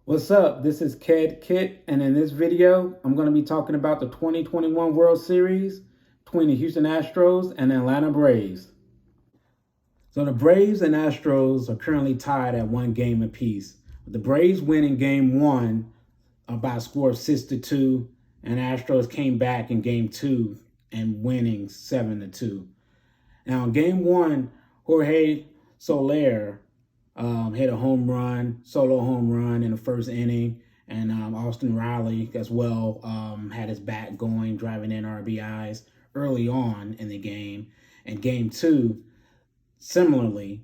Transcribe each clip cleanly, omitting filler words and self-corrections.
What's up? This is Ked Kit, and in this video, I'm going to be talking about the 2021 World Series between the Houston Astros and the Atlanta Braves. So the Braves and Astros are currently tied at one game apiece. The Braves winning game one by a score of 6-2, and Astros came back in game two and winning 7-2. Now in game one, Jorge Soler hit a solo home run in the first inning, and Austin Riley as well had his bat going, driving in RBIs early on in the game. And game two, similarly,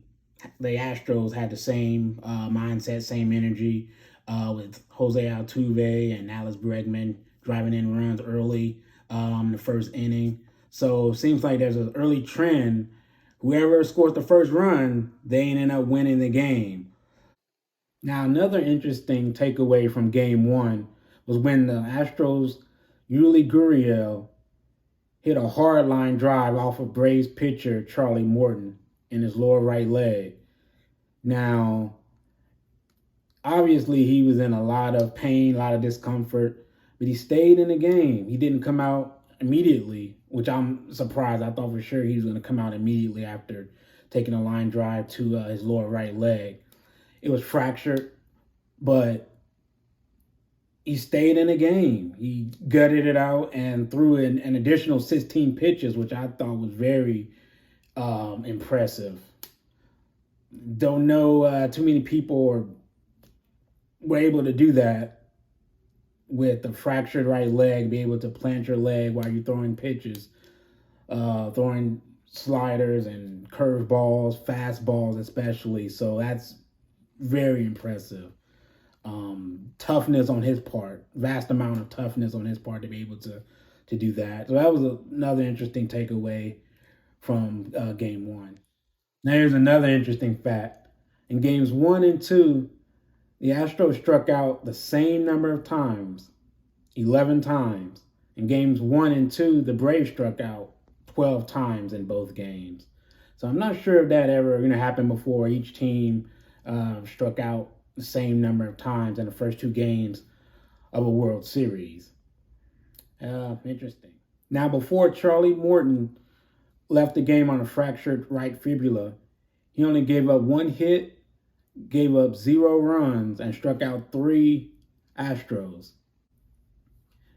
the Astros had the same mindset, same energy with Jose Altuve and Alex Bregman driving in runs early in the first inning. So it seems like there's an early trend. Whoever scores the first run, they end up winning the game. Now, another interesting takeaway from game one was when the Astros' Yuli Gurriel hit a hard line drive off of Braves pitcher Charlie Morton in his lower right leg. Now, obviously, he was in a lot of pain, a lot of discomfort, but he stayed in the game. He didn't come out immediately, which I'm surprised. I thought for sure he was going to come out immediately after taking a line drive to his lower right leg. It was fractured, but he stayed in the game. He gutted it out and threw in an additional 16 pitches, which I thought was very impressive. Don't know too many people were able to do that with a fractured right leg, be able to plant your leg while you're throwing pitches, throwing sliders and curve balls, fastballs especially. So that's very impressive. Toughness on his part, vast amount of toughness on his part to be able to do that. So that was another interesting takeaway from game one. Now here's another interesting fact. In games one and two, the Astros struck out the same number of times, 11 times. In games one and two, the Braves struck out 12 times in both games. So I'm not sure if that ever going to happen before. Each team struck out the same number of times in the first two games of a World Series. Interesting. Now, before Charlie Morton left the game on a fractured right fibula, he only gave up one hit, gave up 0 runs, and struck out 3 Astros.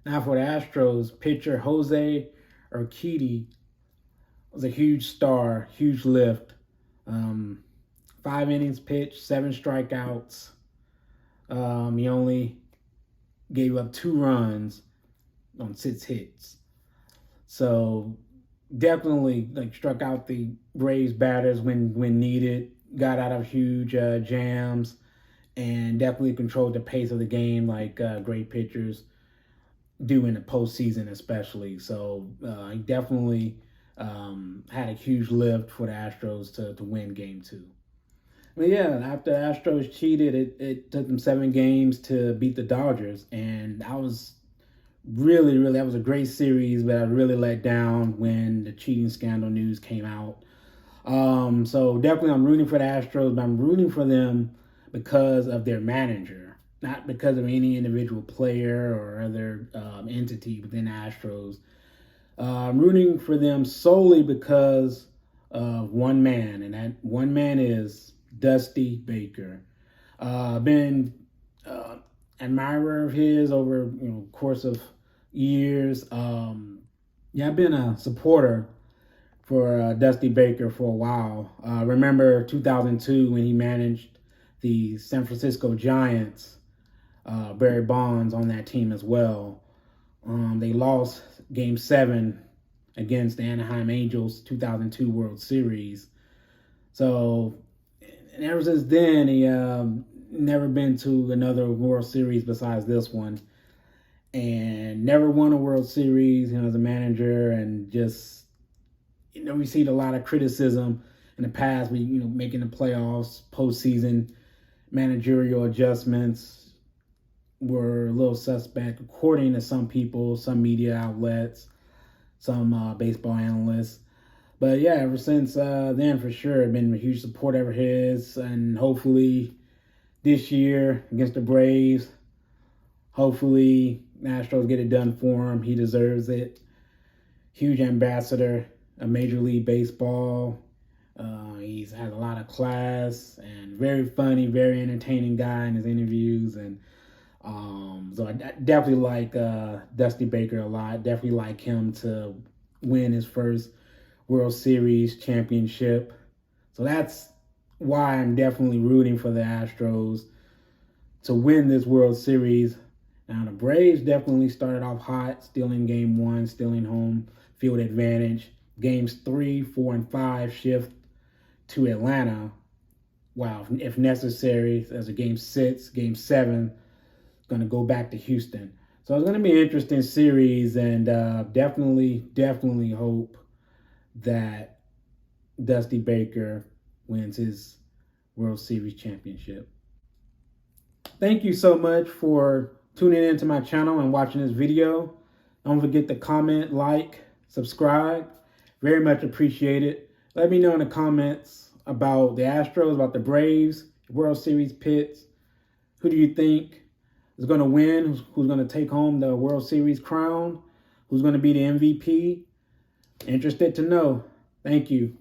Now, for the Astros, pitcher Jose Urquidy was a huge star, huge lift. 5 innings pitched, 7 strikeouts. He only gave up 2 runs on 6 hits. So definitely struck out the Braves batters when needed, got out of huge jams, and definitely controlled the pace of the game like great pitchers do in the postseason especially. So he definitely had a huge lift for the Astros to win game 2. But yeah, after the Astros cheated, it took them 7 games to beat the Dodgers. And that was that was a great series, but I really let down when the cheating scandal news came out. So definitely I'm rooting for the Astros, but I'm rooting for them because of their manager, not because of any individual player or other entity within the Astros. I'm rooting for them solely because of one man, and that one man is Dusty Baker. Been admirer of his over course of years. I've been a supporter for Dusty Baker for a while. Remember 2002 when he managed the San Francisco Giants. Barry Bonds on that team as well. They lost Game 7 against the Anaheim Angels 2002 World Series. So, and ever since then, he never been to another World Series besides this one, and never won a World Series. As a manager, and just received a lot of criticism in the past. Making the playoffs, postseason managerial adjustments were a little suspect, according to some people, some media outlets, some baseball analysts. But yeah, ever since then, for sure, I've been a huge supporter of his, and hopefully this year against the Braves. Hopefully, the Astros get it done for him. He deserves it. Huge ambassador of Major League Baseball. He's had a lot of class and very funny, very entertaining guy in his interviews. And so I definitely like Dusty Baker a lot. Definitely like him to win his first World Series championship. So that's why I'm definitely rooting for the Astros to win this World Series. Now, the Braves definitely started off hot, stealing game 1, stealing home field advantage. Games 3, 4, and 5 shift to Atlanta. Wow, if necessary, as a game 6, game 7, going to go back to Houston. So it's going to be an interesting series, and definitely hope that Dusty Baker wins his World Series championship. Thank you so much for tuning into my channel and watching this video. Don't forget to comment, like, subscribe. Very much appreciated. Let me know in the comments about the Astros, about the Braves, World Series pits. Who do you think is going to win? Who's going to take home the World Series crown? Who's going to be the MVP? Interested to know. Thank you.